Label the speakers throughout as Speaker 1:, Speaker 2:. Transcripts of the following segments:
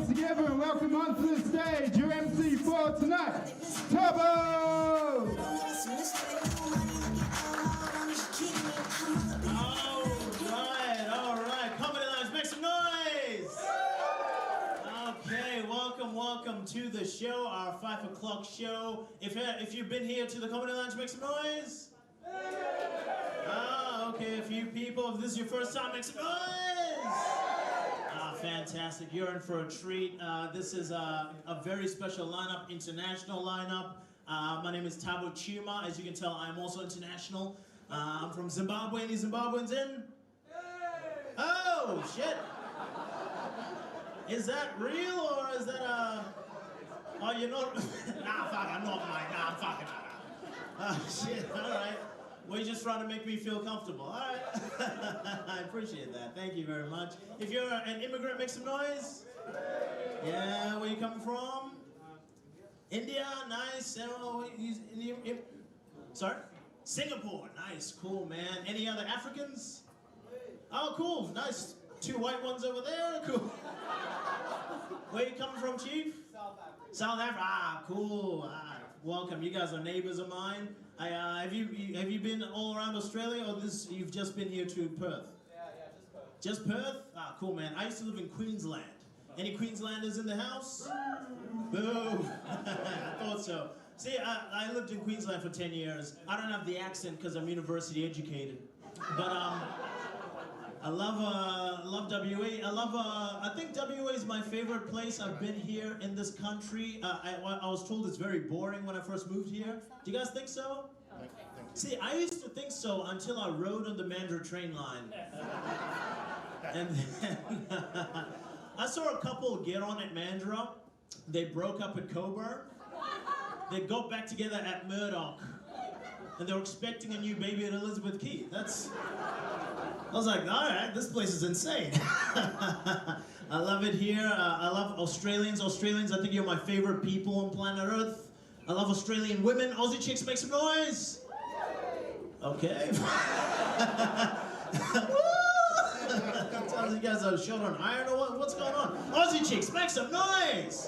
Speaker 1: together and welcome onto the stage your MC for tonight, Turbo!
Speaker 2: Alright, comedy lines, make some noise! Okay, welcome to the show, our 5 o'clock show. If you've been here to the comedy lounge, make some noise! Okay, a few people. If this is your first time, make some noise! Fantastic, you're in for a treat. This is a very special lineup, international lineup. My name is Tabo Chima. As you can tell, I'm also international. I'm from Zimbabwe. Any Zimbabweans in? Oh, shit. Is that real or is that oh, you're not? Nah, fuck, I'm not mine. Nah, I'm fucking shit, all right. Well, you're just trying to make me feel comfortable. All right. I appreciate that. Thank you very much. If you're an immigrant, make some noise. Yeah, where you coming from? India, nice. Oh, sorry? Singapore, nice, cool, man. Any other Africans? Oh, cool, nice. 2 white ones over there, cool. Where you coming from, Chief? South Africa. Ah, cool. Welcome. You guys are neighbors of mine. Have you been all around Australia, or you've just been here to Perth? Yeah, just Perth. Just Perth? Ah, cool, man. I used to live in Queensland. Any Queenslanders in the house? Boo! I thought so. See, I lived in Queensland for 10 years. I don't have the accent because I'm university educated, but I love WA. I think WA is my favorite place. I've been here in this country. I was told it's very boring when I first moved here. Do you guys think so? See, I used to think so until I rode on the Mandurah train line. And then I saw a couple get on at Mandurah. They broke up at Coburn. They got back together at Murdoch. And they were expecting a new baby at Elizabeth Quay. I was like, all right, this place is insane. I love it here. I love Australians. Australians, I think you're my favorite people on planet Earth. I love Australian women. Aussie chicks, make some noise. Okay. You guys are short on iron or what? What's going on? Aussie chicks, make some noise.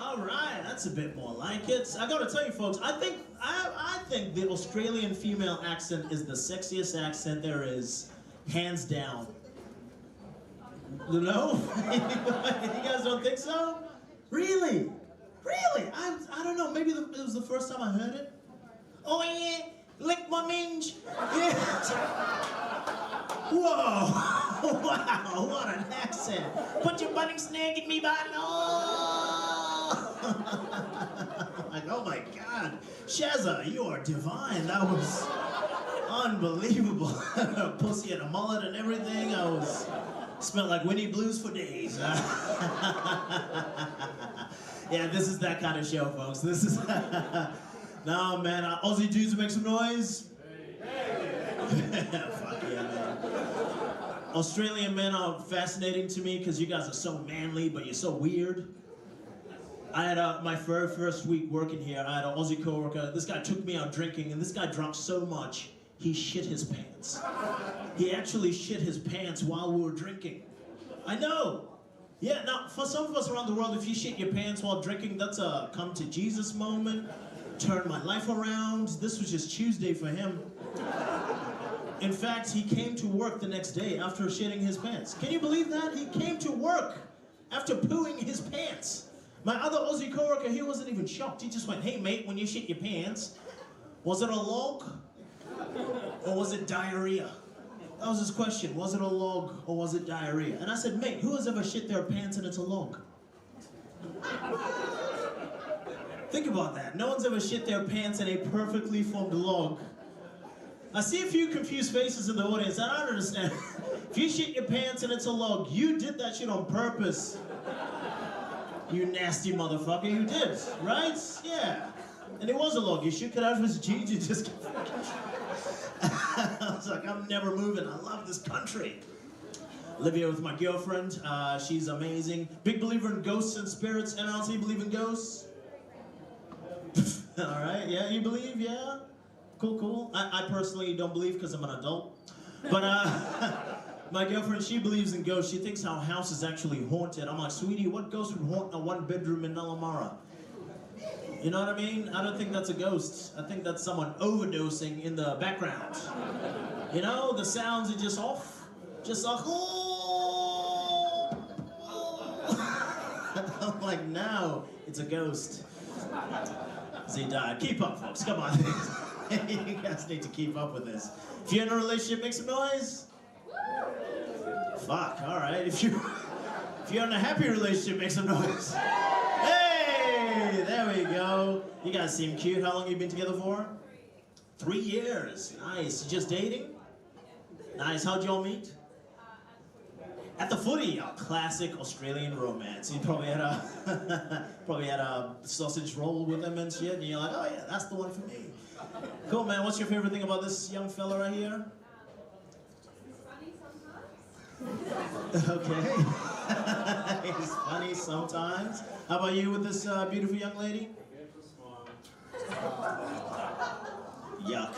Speaker 2: All right, that's a bit more like it. I gotta tell you, folks, I think the Australian female accent is the sexiest accent there is, hands down. No? You guys don't think so? Really? Really? I don't know. Maybe it was the first time I heard it. Oh yeah, lick my minge. Yeah. Whoa! Wow! What an accent! Put your bunning snag in me, button. Like, oh my God, Shazza, you are divine. That was unbelievable. Pussy and a mullet and everything. Smelled like Winnie Blues for days. Yeah, this is that kind of show, folks. This is. No, man. Aussie dudes, make some noise. Fuck yeah, man. Australian men are fascinating to me because you guys are so manly, but you're so weird. I had my very first week working here, I had an Aussie coworker. This guy took me out drinking, and this guy drank so much, he shit his pants. He actually shit his pants while we were drinking. I know. Yeah, now, for some of us around the world, if you shit your pants while drinking, that's a come to Jesus moment, turn my life around. This was just Tuesday for him. In fact, he came to work the next day after shitting his pants. Can you believe that? He came to work after pooing his pants. My other Aussie coworker, he wasn't even shocked. He just went, hey mate, when you shit your pants, was it a log or was it diarrhea? That was his question. Was it a log or was it diarrhea? And I said, mate, who has ever shit their pants and it's a log? Think about that. No one's ever shit their pants in a perfectly formed log. I see a few confused faces in the audience. I don't understand. If you shit your pants and it's a log, you did that shit on purpose. You nasty motherfucker, you did, right? Yeah. And it was a log. You shook it out of his jeans, you just... I was like, I'm never moving. I love this country. Live here with my girlfriend. She's amazing. Big believer in ghosts and spirits. Anyone else believe in ghosts? All right, yeah, you believe, yeah? Cool, cool. I personally don't believe because I'm an adult. But My girlfriend, she believes in ghosts. She thinks our house is actually haunted. I'm like, sweetie, what ghost would haunt a one-bedroom in Nullamara? You know what I mean? I don't think that's a ghost. I think that's someone overdosing in the background. You know, the sounds are just off. Just like, oh. I'm like, no, it's a ghost. He died. Keep up, folks. Come on. You guys need to keep up with this. If you're in a relationship, make some noise. Fuck, all right. If you're in a happy relationship, make some noise. Hey, there we go. You guys seem cute. How long have you been together for? 3 years. Nice. Just dating? Nice. How'd y'all meet? At the footy. A classic Australian romance. You probably had a sausage roll with him and shit, and you're like, oh yeah, that's the one for me. Cool, man. What's your favorite thing about this young fella right here? Okay. He's funny sometimes. How about you with this beautiful young lady? Yuck.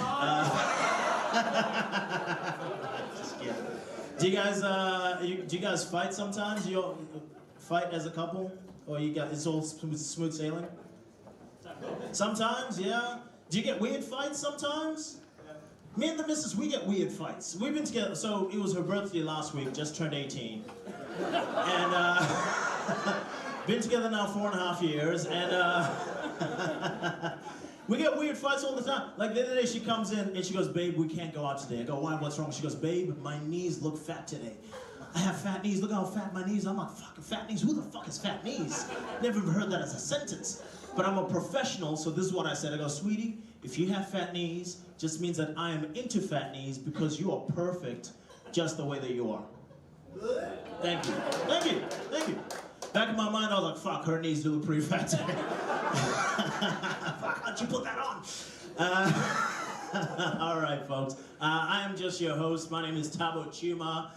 Speaker 2: Just kidding. Do you guys fight sometimes? Do you all fight as a couple, or it's all smooth sailing? Sometimes, yeah. Do you get weird fights sometimes? Me and the missus, we get weird fights. We've been together, so it was her birthday last week, just turned 18. And been together now 4.5 years, and we get weird fights all the time. Like the other day she comes in and she goes, babe, we can't go out today. I go, why, what's wrong? She goes, babe, my knees look fat today. I have fat knees, look how fat my knees are. I'm like, fucking fat knees? Who the fuck is fat knees? Never even heard that as a sentence. But I'm a professional, so this is what I said. I go, sweetie, if you have fat knees, just means that I am into fat knees because you are perfect just the way that you are. Thank you. Thank you. Thank you. Back in my mind, I was like, fuck, her knees do look pretty fat today. Fuck, how'd you put that on? All right, folks. I am just your host. My name is Tabo Chuma.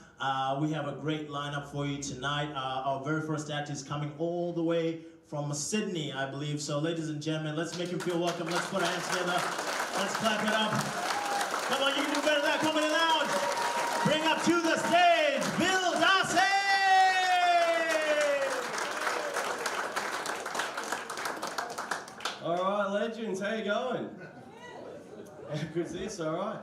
Speaker 2: We have a great lineup for you tonight. Our very first act is coming all the way from Sydney, I believe. So, ladies and gentlemen, let's make him feel welcome. Let's put our hands together. Let's clap it up. Come on, you can do better than that. Come on, loud. Bring up to the stage, Bill Darcy.
Speaker 3: All right, legends, how you going? How good's this? All right.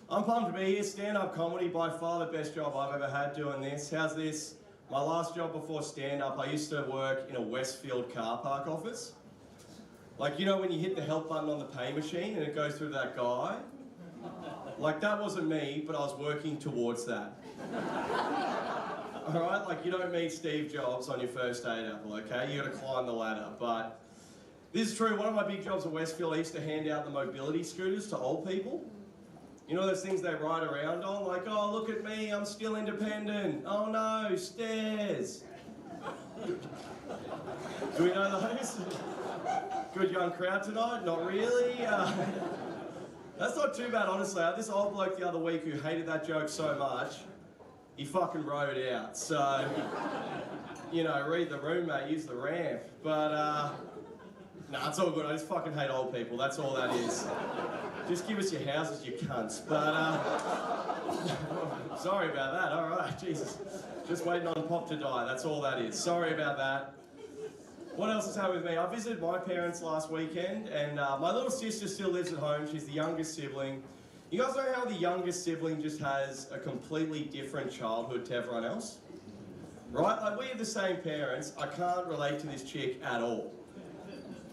Speaker 3: I'm pumped to be here. Stand-up comedy, by far the best job I've ever had doing this. How's this? My last job before stand-up, I used to work in a Westfield car park office. Like, you know when you hit the help button on the pay machine and it goes through that guy? Like, that wasn't me, but I was working towards that. All right, like you don't meet Steve Jobs on your first day at Apple, okay? You gotta climb the ladder, but this is true. One of my big jobs at Westfield, I used to hand out the mobility scooters to old people. You know those things they ride around on? Like, oh, look at me, I'm still independent. Oh no, stairs. Do we know those? Good young crowd tonight? Not really. That's not too bad, honestly. I had this old bloke the other week who hated that joke so much, he fucking wrote it out. So, you know, read the room, mate, use the ramp. But, nah, it's all good. I just fucking hate old people. That's all that is. Just give us your houses, you cunts. But, sorry about that. All right, Jesus. Just waiting on Pop to die. That's all that is. Sorry about that. What else is happening with me? I visited my parents last weekend, and my little sister still lives at home. She's the youngest sibling. You guys know how the youngest sibling just has a completely different childhood to everyone else? Right? Like, we have the same parents. I can't relate to this chick at all.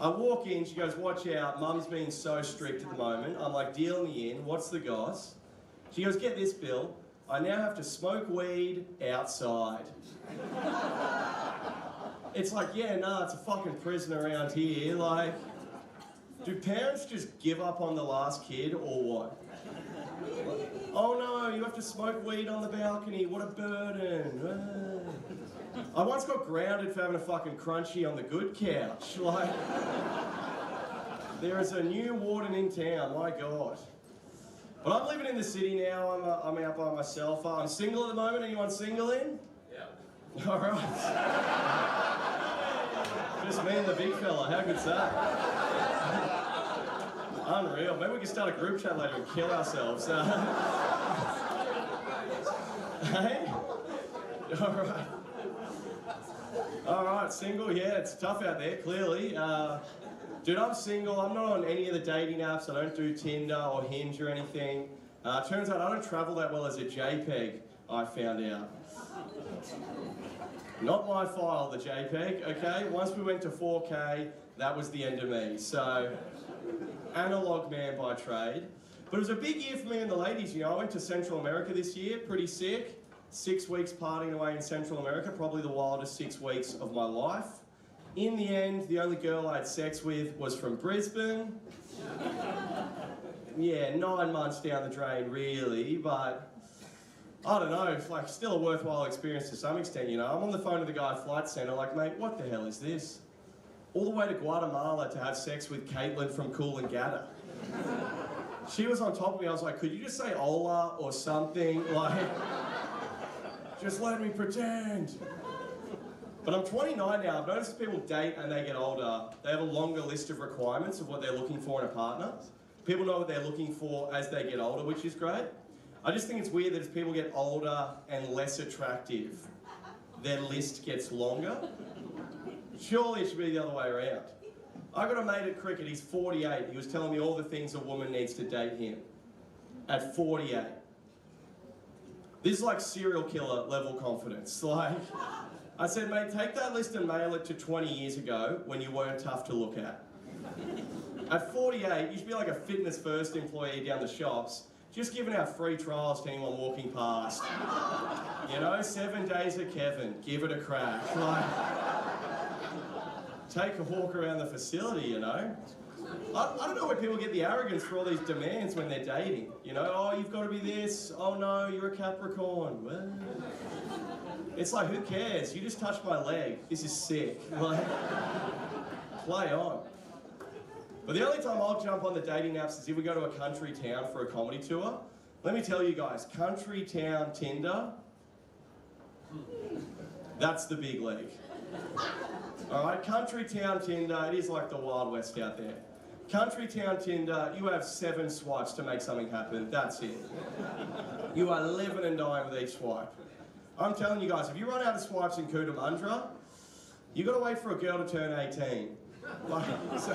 Speaker 3: I walk in, she goes, watch out, Mum's being so strict at the moment. I'm like, deal me in, what's the goss? She goes, get this, Bill, I now have to smoke weed outside. It's like, yeah, nah, it's a fucking prison around here. Like, do parents just give up on the last kid or what? Oh no, you have to smoke weed on the balcony, what a burden. I once got grounded for having a fucking crunchie on the good couch. Like, there is a new warden in town, my God. But I'm living in the city now, I'm out by myself. I'm single at the moment, anyone single in? Yeah. All right. Just me and the big fella, how good's that? Unreal, maybe we can start a group chat later and kill ourselves. Hey? Alright. Alright, single, yeah, it's tough out there, clearly. Dude, I'm single, I'm not on any of the dating apps, I don't do Tinder or Hinge or anything. Turns out I don't travel that well as a JPEG, I found out. Not my file, the JPEG, okay? Once we went to 4K, that was the end of me. So, analog man by trade. But it was a big year for me and the ladies, you know. I went to Central America this year, pretty sick. 6 weeks partying away in Central America, probably the wildest 6 weeks of my life. In the end, the only girl I had sex with was from Brisbane. Yeah, 9 months down the drain, really, but I don't know, it's like still a worthwhile experience to some extent, you know. I'm on the phone to the guy at Flight Centre, like, mate, what the hell is this? All the way to Guatemala to have sex with Caitlin from Coolangatta. She was on top of me, I was like, could you just say hola or something? Like, just let me pretend. But I'm 29 now, I've noticed people date and they get older, they have a longer list of requirements of what they're looking for in a partner. People know what they're looking for as they get older, which is great. I just think it's weird that as people get older and less attractive, their list gets longer. Surely it should be the other way around. I got a mate at cricket, he's 48. He was telling me all the things a woman needs to date him. At 48. This is like serial killer level confidence. Like, I said, mate, take that list and mail it to 20 years ago when you weren't tough to look at. At 48, you should be like a fitness first employee down the shops, just giving out free trials to anyone walking past. You know, 7 days at Kevin, give it a crack. Like, take a walk around the facility, you know. I don't know where people get the arrogance for all these demands when they're dating. You know, oh, you've got to be this. Oh no, you're a Capricorn. Well, it's like, who cares? You just touched my leg. This is sick. Like, play on. But the only time I'll jump on the dating apps is if we go to a country town for a comedy tour. Let me tell you guys, country town Tinder, that's the big league. Alright, country town Tinder, it is like the Wild West out there. Country town Tinder, you have 7 swipes to make something happen, that's it. You are living and dying with each swipe. I'm telling you guys, if you run out of swipes in Cootamundra, you got to wait for a girl to turn 18. Like, so,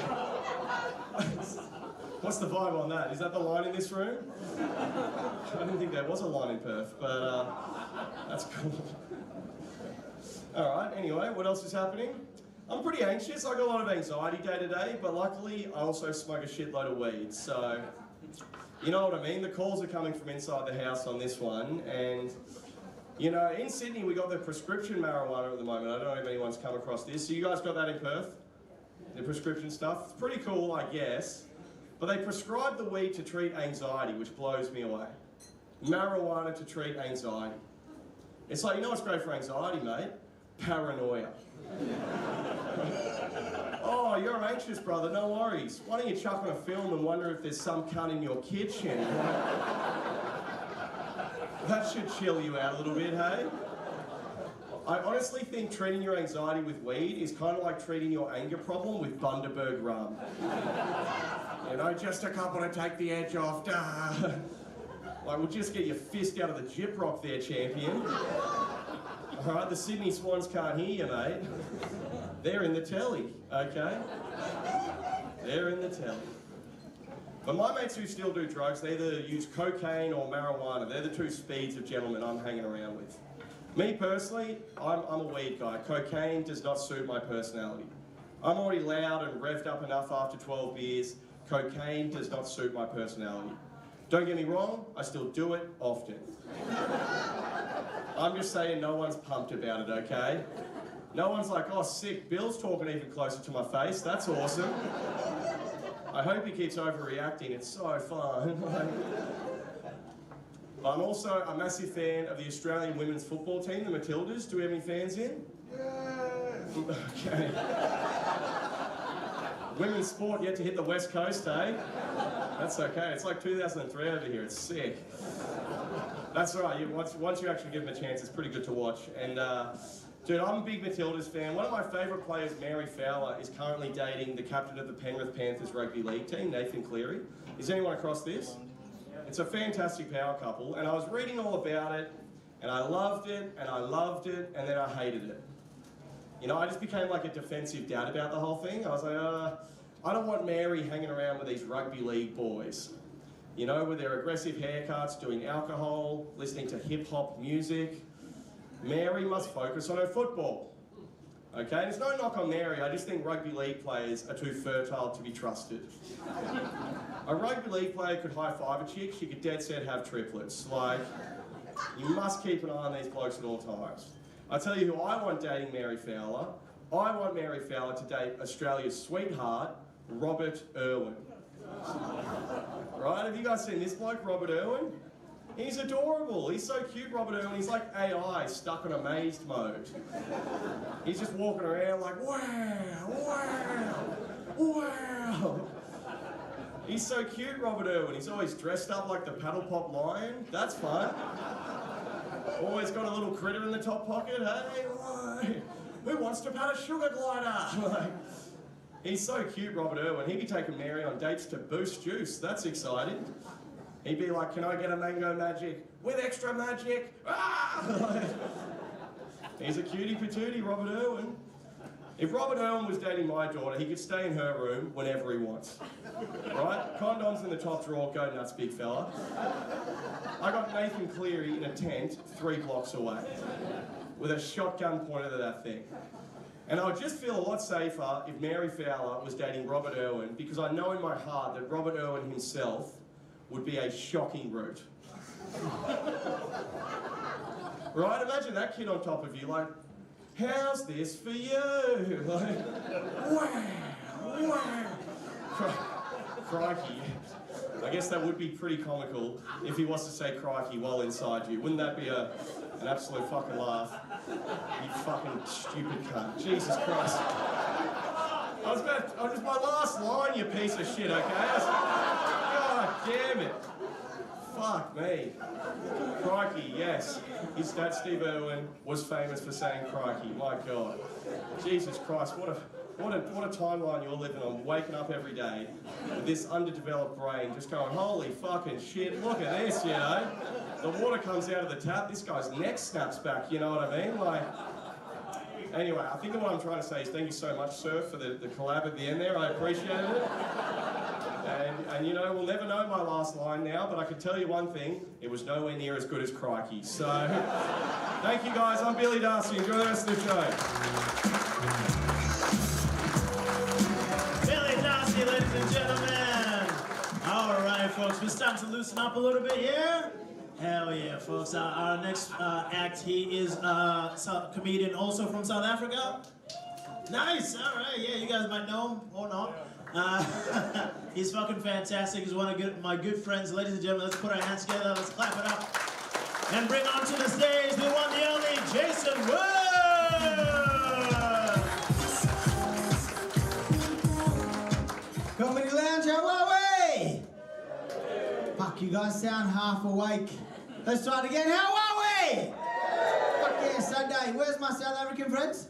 Speaker 3: what's the vibe on that? Is that the line in this room? I didn't think there was a line in Perth, but that's cool. Alright, anyway, what else is happening? I'm pretty anxious, I got a lot of anxiety day to day, but luckily I also smoke a shitload of weed, so you know what I mean? The calls are coming from inside the house on this one, and you know, in Sydney we got the prescription marijuana at the moment. I don't know if anyone's come across this. So you guys got that in Perth? The prescription stuff? It's pretty cool, I guess. But they prescribe the weed to treat anxiety, which blows me away. Marijuana to treat anxiety. It's like, you know what's great for anxiety, mate? Paranoia. Oh, you're anxious, brother, no worries. Why don't you chuck on a film and wonder if there's some cunt in your kitchen? That should chill you out a little bit, hey? I honestly think treating your anxiety with weed is kind of like treating your anger problem with Bundaberg rum. You know, just a couple to take the edge off, duh. Like, we'll just get your fist out of the jip rock there, champion. All right, the Sydney Swans can't hear you, mate. They're in the telly, okay? They're in the telly. But my mates who still do drugs, they either use cocaine or marijuana. They're the 2 speeds of gentlemen I'm hanging around with. Me personally, I'm a weed guy. Cocaine does not suit my personality. I'm already loud and revved up enough after 12 beers. Cocaine does not suit my personality. Don't get me wrong, I still do it often. I'm just saying no one's pumped about it, okay? No one's like, oh sick, Bill's talking even closer to my face, that's awesome. I hope he keeps overreacting, it's so fun. I'm also a massive fan of the Australian women's football team, the Matildas. Do we have any fans in? Yes! Okay. Women's sport yet to hit the West Coast, eh? That's okay, it's like 2003 over here, it's sick. That's all right, once you actually give them a chance, it's pretty good to watch. And dude, I'm a big Matildas fan. One of my favourite players, Mary Fowler, is currently dating the captain of the Penrith Panthers rugby league team, Nathan Cleary. Is anyone across this? It's a fantastic power couple, and I was reading all about it, And I loved it, and I loved it, and then I hated it. You know, I just became like a defensive dad about the whole thing. I was like, I don't want Mary hanging around with these rugby league boys. You know, with their aggressive haircuts, doing alcohol, listening to hip-hop music. Mary must focus on her football. Okay, and it's no knock on Mary, I just think rugby league players are too fertile to be trusted. A rugby league player could high-five a chick, she could dead set have triplets. Like, you must keep an eye on these blokes at all times. I tell you who I want dating Mary Fowler. I want Mary Fowler to date Australia's sweetheart, Robert Irwin. Right, have you guys seen this bloke, Robert Irwin? He's adorable. He's so cute, Robert Irwin. He's like AI stuck on amazed mode. He's just walking around like, wow, wow, wow. He's so cute, Robert Irwin. He's always dressed up like the Paddle Pop Lion. That's fun. Always got a little critter in the top pocket. Hey, who wants to pat a sugar glider? Like, he's so cute, Robert Irwin. He'd be taking Mary on dates to Boost Juice. That's exciting. He'd be like, can I get a mango magic with extra magic? Ah! He's a cutie patootie, Robert Irwin. If Robert Irwin was dating my daughter, he could stay in her room whenever he wants. Right? Condoms in the top drawer, go nuts, big fella. I got Nathan Cleary in a tent 3 blocks away with a shotgun pointed at that thing. And I would just feel a lot safer if Mary Fowler was dating Robert Irwin, because I know in my heart that Robert Irwin himself would be a shocking root. Right? Imagine that kid on top of you, like, how's this for you? Like, wow, wow. Crikey. I guess that would be pretty comical if he was to say crikey while inside you. Wouldn't that be an absolute fucking laugh? You fucking stupid cunt. Jesus Christ. I was my last line, you piece of shit, okay? God damn it. Fuck me. Crikey, yes. His dad, Steve Irwin, was famous for saying crikey. My God. Jesus Christ, what a timeline you're living on, waking up every day with this underdeveloped brain just going, holy fucking shit, look at this, you know? The water comes out of the tap, this guy's neck snaps back, you know what I mean? Like, anyway, I think what I'm trying to say is thank you so much, sir, for the collab at the end there. I appreciated it. And you know, we'll never know my last line now, but I can tell you one thing, it was nowhere near as good as crikey. So, thank you guys, I'm Billy Darcy, enjoy the rest of the show.
Speaker 2: Billy Darcy, ladies and gentlemen. All right, folks, it's time to loosen up a little bit here. Hell yeah, folks. Our next act, he is a comedian also from South Africa. Nice, all right, yeah, you guys might know him or not. He's fucking fantastic. He's one of my good friends. Ladies and gentlemen, let's put our hands together, let's clap it up. And bring onto the stage the one, the only, Jason Wood!
Speaker 4: Comedy Lounge, how are we? Fuck, you guys sound half awake. Let's try it again, how are we? Fuck yeah, Sunday. Where's my South African friends?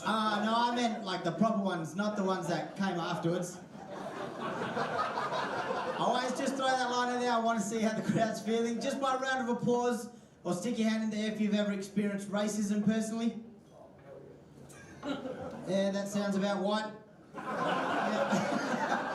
Speaker 4: No, I meant like the proper ones, not the ones that came afterwards. I always just throw that line in there, I want to see how the crowd's feeling. Just by a round of applause, or stick your hand in there if you've ever experienced racism personally. Yeah, that sounds about right. Yeah.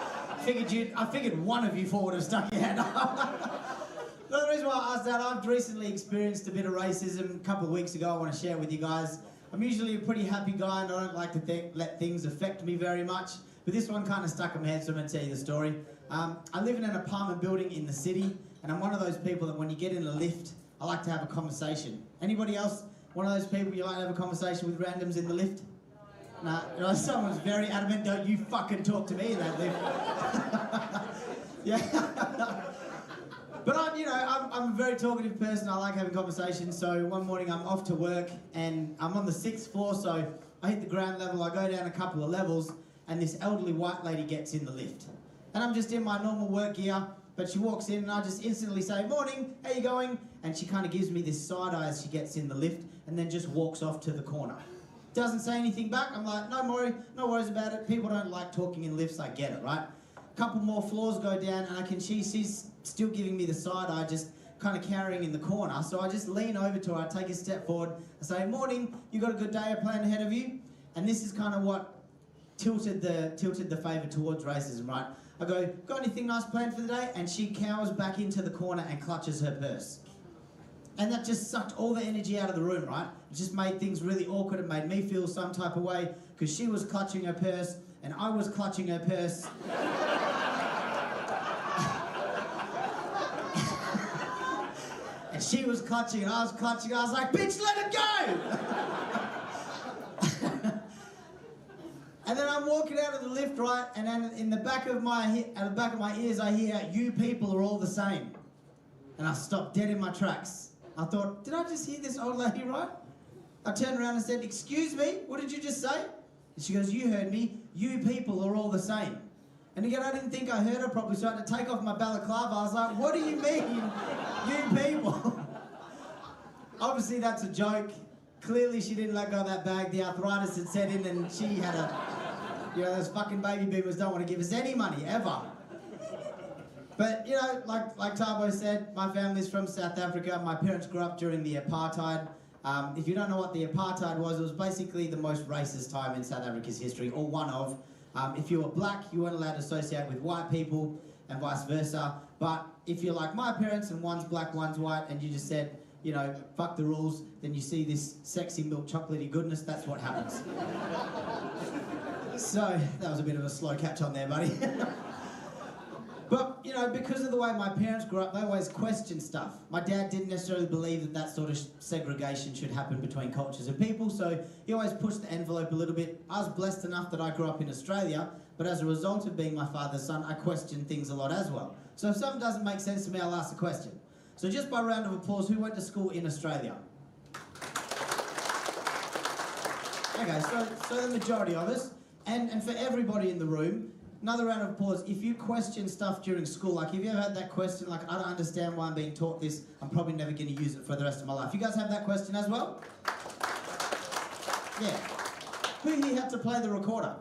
Speaker 4: I figured one of you four would have stuck your hand up. The reason why I asked that, I've recently experienced a bit of racism a couple of weeks ago. I want to share with you guys. I'm usually a pretty happy guy and I don't like to let things affect me very much, but this one kind of stuck in my head, so I'm going to tell you the story. I live in an apartment building in the city, and I'm one of those people that when you get in a lift, I like to have a conversation. Anybody else one of those people you like to have a conversation with randoms in the lift? Nah, you know, someone's very adamant, don't you fucking talk to me in that lift. Yeah. But I'm a very talkative person. I like having conversations. So one morning I'm off to work and I'm on the 6th floor. So I hit the ground level. I go down a couple of levels and this elderly white lady gets in the lift. And I'm just in my normal work gear, but she walks in and I just instantly say, morning, how you going? And she kind of gives me this side eye as she gets in the lift and then just walks off to the corner. Doesn't say anything back. I'm like, no worries about it. People don't like talking in lifts. I get it, right? Couple more floors go down and she's still giving me the side eye, just kind of cowering in the corner. So I just lean over to her, I take a step forward, I say, "Morning, you got a good day planned ahead of you?" And this is kind of what tilted the favour towards racism, right? I go, "Got anything nice planned for the day?" And she cowers back into the corner and clutches her purse. And that just sucked all the energy out of the room, right? It just made things really awkward. It made me feel some type of way because she was clutching her purse and I was clutching her purse. And she was clutching and I was clutching. I was like, "Bitch, let it go!" And then I'm walking out of the lift, right? And then in the back of my ears, I hear, "You people are all the same." And I stopped dead in my tracks. I thought, did I just hear this old lady right? I turned around and said, "Excuse me, what did you just say?" And she goes, "You heard me. You people are all the same." And again, I didn't think I heard her properly, so I had to take off my balaclava. I was like, "What do you mean, you people?" Obviously, that's a joke. Clearly, she didn't let go of that bag. The arthritis had set in and she had those fucking baby boomers don't want to give us any money, ever. But, like Tabo said, my family's from South Africa. My parents grew up during the apartheid. If you don't know what the apartheid was, it was basically the most racist time in South Africa's history, or one of. If you were black, you weren't allowed to associate with white people, and vice versa. But if you're like my parents, and one's black, one's white, and you just said, fuck the rules, then you see this sexy milk chocolatey goodness, that's what happens. So, that was a bit of a slow catch on there, buddy. But, because of the way my parents grew up, they always questioned stuff. My dad didn't necessarily believe that sort of segregation should happen between cultures and people, so he always pushed the envelope a little bit. I was blessed enough that I grew up in Australia, but as a result of being my father's son, I question things a lot as well. So if something doesn't make sense to me, I'll ask a question. So just by round of applause, who went to school in Australia? Okay, so the majority of us, and for everybody in the room, another round of applause. If you question stuff during school, like if you ever had that question, like, "I don't understand why I'm being taught this, I'm probably never going to use it for the rest of my life." You guys have that question as well? Yeah. Who here had to play the recorder?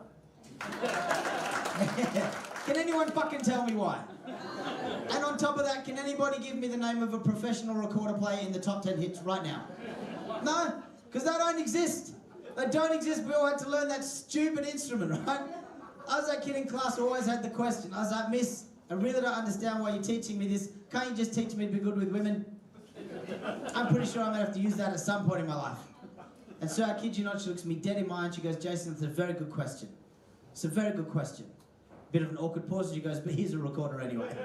Speaker 4: Can anyone fucking tell me why? And on top of that, can anybody give me the name of a professional recorder player in the top 10 hits right now? No? Because they don't exist. They don't exist. We all had to learn that stupid instrument, right? I was that kid in class who always had the question. I was like, "Miss, I really don't understand why you're teaching me this. Can't you just teach me to be good with women?" I'm pretty sure I'm going to have to use that at some point in my life. And so I kid you not, she looks me dead in my eye and she goes, "Jason, it's a very good question. It's a very good question." Bit of an awkward pause and she goes, "But here's a recorder anyway."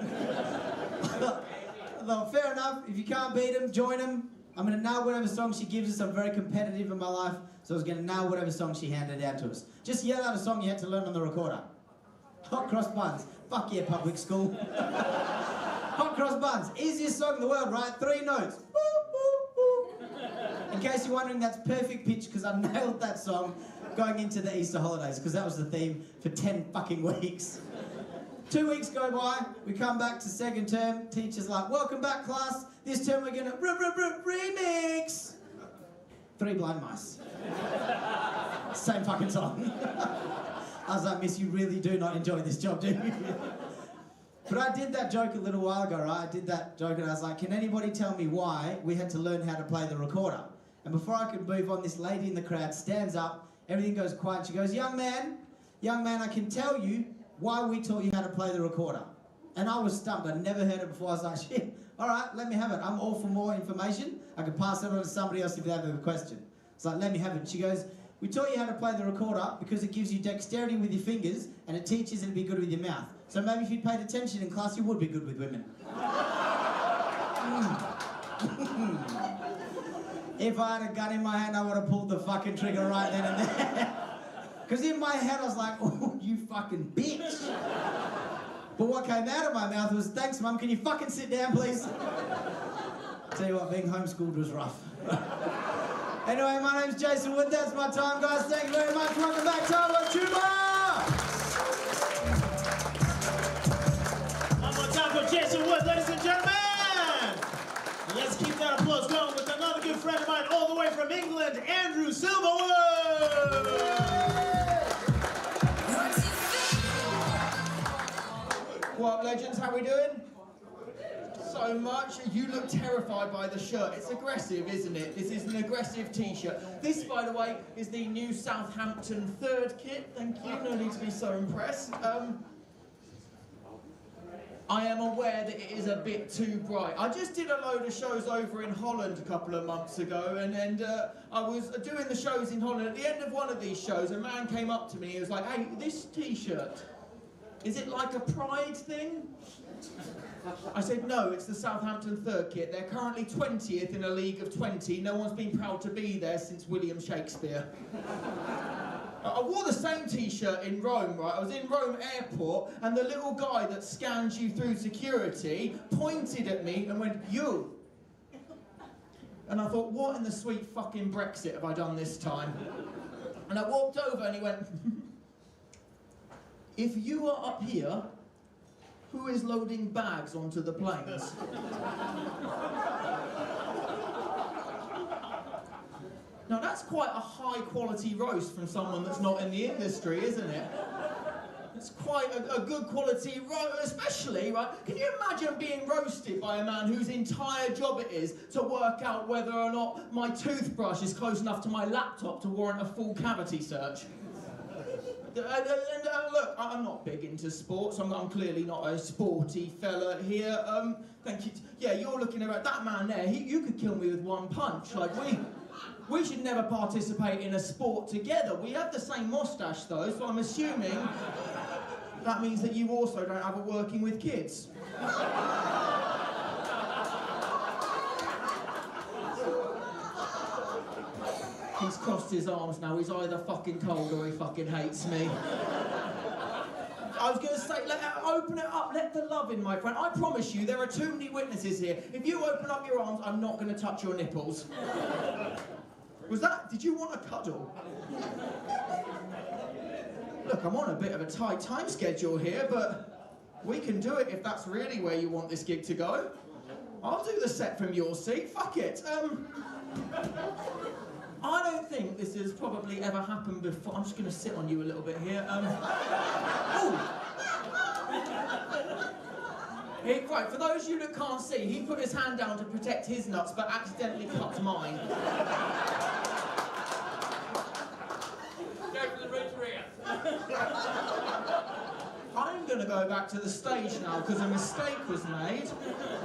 Speaker 4: I thought, fair enough. If you can't beat him, join him. I'm going to nail whatever song she gives us. I'm very competitive in my life, so I was going to nail whatever song she handed down to us. Just yell out a song you had to learn on the recorder. Hot Cross Buns. Fuck yeah, public school. Hot Cross Buns. Easiest song in the world, right? 3 notes. Boop, boop, boop. In case you're wondering, that's perfect pitch because I nailed that song going into the Easter holidays because that was the theme for 10 fucking weeks. 2 weeks go by, we come back to second term, teacher's like, "Welcome back, class. This term we're gonna remix." 3 Blind Mice. Same fucking song. I was like, "Miss, you really do not enjoy this job, do you?" But I did that joke a little while ago, right? I did that joke and I was like, "Can anybody tell me why we had to learn how to play the recorder?" And before I could move on, this lady in the crowd stands up, everything goes quiet, she goes, young man, I can tell you why we taught you how to play the recorder." And I was stumped. I'd never heard it before. I was like, "Shit, all right, let me have it. I'm all for more information. I can pass it on to somebody else if they have a question." It's like, "Let me have it." She goes, "We taught you how to play the recorder because it gives you dexterity with your fingers and it teaches you to be good with your mouth. So maybe if you paid attention in class, you would be good with women." If I had a gun in my hand, I would have pulled the fucking trigger right then and there. Because in my head, I was like, "Oh, you fucking bitch." But what came out of my mouth was, "Thanks, Mum, can you fucking sit down, please?" Tell you what, being homeschooled was rough. Anyway, my name's Jason Wood. That's my time, guys. Thank you very much. Welcome back, Tabo Tuba!
Speaker 2: One more time for Jason Wood, ladies and gentlemen. And let's keep that applause going with another good friend of mine all the way from England, Andrew Silverwood.
Speaker 5: What, legends, how we doing? So much. You look terrified by the shirt. It's aggressive, isn't it? This is an aggressive t-shirt. This, by the way, is the new Southampton third kit. Thank you. No need to be so impressed. I am aware that it is a bit too bright. I just did a load of shows over in Holland a couple of months ago, and I was doing the shows in Holland. At the end of one of these shows, a man came up to me. He was like, "Hey, this t-shirt, is it like a pride thing?" I said, "No, it's the Southampton third kit. They're currently 20th in a league of 20. No one's been proud to be there since William Shakespeare." I wore the same t-shirt in Rome, right? I was in Rome airport, and the little guy that scans you through security pointed at me and went, "You." And I thought, what in the sweet fucking Brexit have I done this time? And I walked over and he went, "If you are up here, who is loading bags onto the planes?" Now that's quite a high quality roast from someone that's not in the industry, isn't it? It's quite a good quality roast, especially, right? Can you imagine being roasted by a man whose entire job it is to work out whether or not my toothbrush is close enough to my laptop to warrant a full cavity search? Look, I'm not big into sports. I'm clearly not a sporty fella here. Thank you. Yeah, you're looking around. That man there, you could kill me with one punch. Like, we should never participate in a sport together. We have the same mustache though, so I'm assuming that means that you also don't have a working with kids. He's crossed his arms now. He's either fucking cold or he fucking hates me. I was going to say, open it up, let the love in, my friend. I promise you, there are too many witnesses here. If you open up your arms, I'm not going to touch your nipples. Did you want a cuddle? Look, I'm on a bit of a tight time schedule here, but we can do it if that's really where you want this gig to go. I'll do the set from your seat, fuck it. I don't think this has probably ever happened before. I'm just going to sit on you a little bit here. Right, for those of you that can't see, he put his hand down to protect his nuts, but accidentally cut mine.
Speaker 6: Go for the rear.
Speaker 5: I'm going to go back to the stage now because a mistake was made.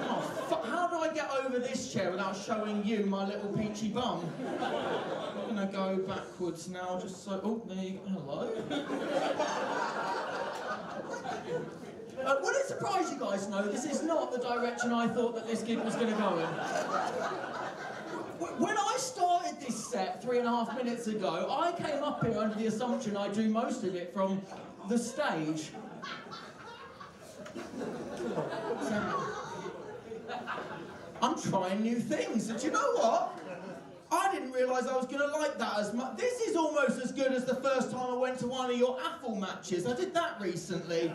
Speaker 5: Oh, fuck. How do I get over this chair without showing you my little peachy bum? I'm going to go backwards now just so... Oh, there you go. Hello. Would it surprise you guys to know this is not the direction I thought that this gig was going to go in? When I started this set 3.5 minutes ago, I came up here under the assumption I'd do most of it from the stage. I'm trying new things, and do you know what? I didn't realise I was going to like that as much. This is almost as good as the first time I went to one of your AFL matches. I did that recently.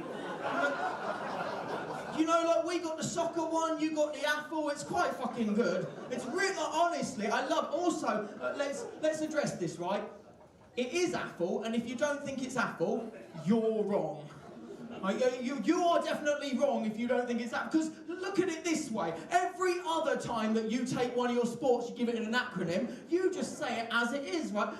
Speaker 5: You know, like, we got the soccer one, you got the AFL, it's quite fucking good. It's really, honestly, I love, also, let's address this, right? It is AFL, and if you don't think it's AFL, you're wrong. You are definitely wrong if you don't think it's that, because look at it this way. Every other time that you take one of your sports, you give it in an acronym, you just say it as it is, right?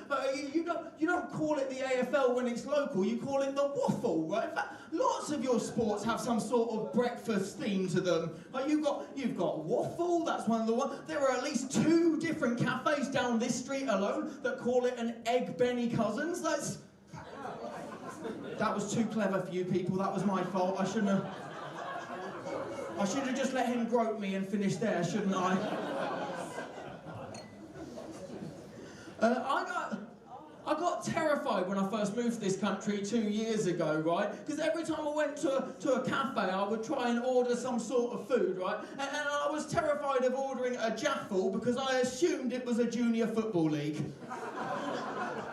Speaker 5: You don't call it the AFL when it's local, you call it the waffle, right? In fact, lots of your sports have some sort of breakfast theme to them. You've got waffle, that's one of the ones. There are at least 2 different cafes down this street alone that call it an Egg Benny Cousins. That was too clever for you people, that was my fault. I should have just let him grope me and finish there, shouldn't I? I got terrified when I first moved to this country 2 years ago, right? Because every time I went to a cafe, I would try and order some sort of food, right? And I was terrified of ordering a jaffle because I assumed it was a junior football league.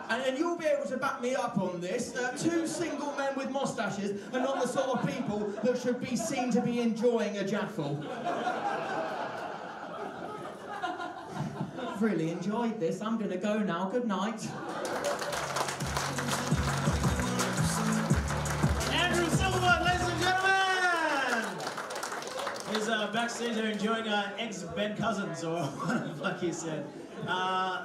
Speaker 5: And you'll be able to back me up on this. 2 single men with moustaches are not the sort of people that should be seen to be enjoying a jaffle. I've really enjoyed this. I'm going to go now. Good night.
Speaker 2: Andrew Silverwood, ladies and gentlemen! His backstage are enjoying ex-Ben Cousins, or what the fuck he said.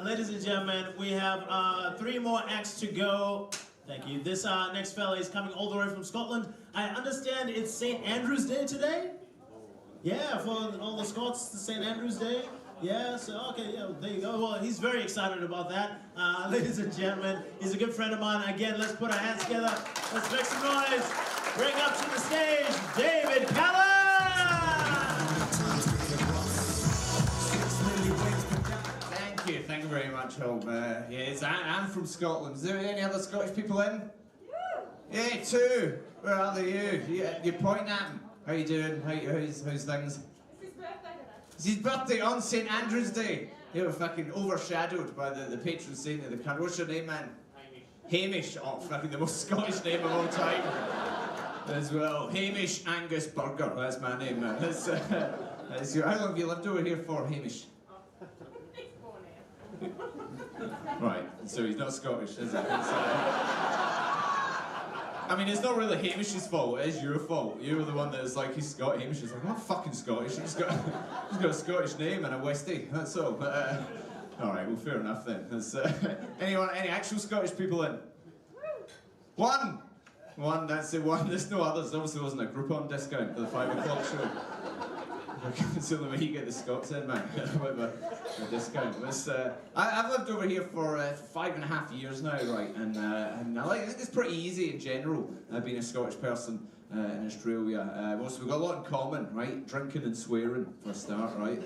Speaker 2: Ladies and gentlemen, we have 3 more acts to go. Thank you. This next fella is coming all the way from Scotland. I understand it's St. Andrew's Day today? Yeah, for all the Scots, it's St. Andrew's Day. Yeah, so, okay, yeah, there you go. Well, he's very excited about that. Ladies and gentlemen, he's a good friend of mine. Again, let's put our hands together. Let's make some noise. Bring up to the stage, David Callan!
Speaker 7: Thank you very much, Hope. Yes, I'm from Scotland. Is there any other Scottish people in? Yeah, 2. Where are they? You're pointing at them. How you doing? How's things? It's his birthday on St. Andrew's Day. You were fucking overshadowed by the patron saint of the country. What's your name, man? Hamish. Oh, fucking the most Scottish name of all time. As well. Hamish Angus Burger. That's my name, man. That's how long have you lived over here for, Hamish? Right, so he's not Scottish, is he? I mean, it's not really Hamish's fault, it is your fault. You're the one that's like, he's Scottish. Hamish is like, I'm not fucking Scottish, he's got a Scottish name and a Westie, that's all. Alright, well, fair enough then. Any actual Scottish people in? One, that's the one, there's no others. Obviously wasn't a Groupon discount for the 5 o'clock show. It's the only way you get the Scots in, man, with a discount. I've lived over here for 5.5 years now, right, and I think it's pretty easy in general, being a Scottish person in Australia. We've got a lot in common, right? Drinking and swearing, for a start, right?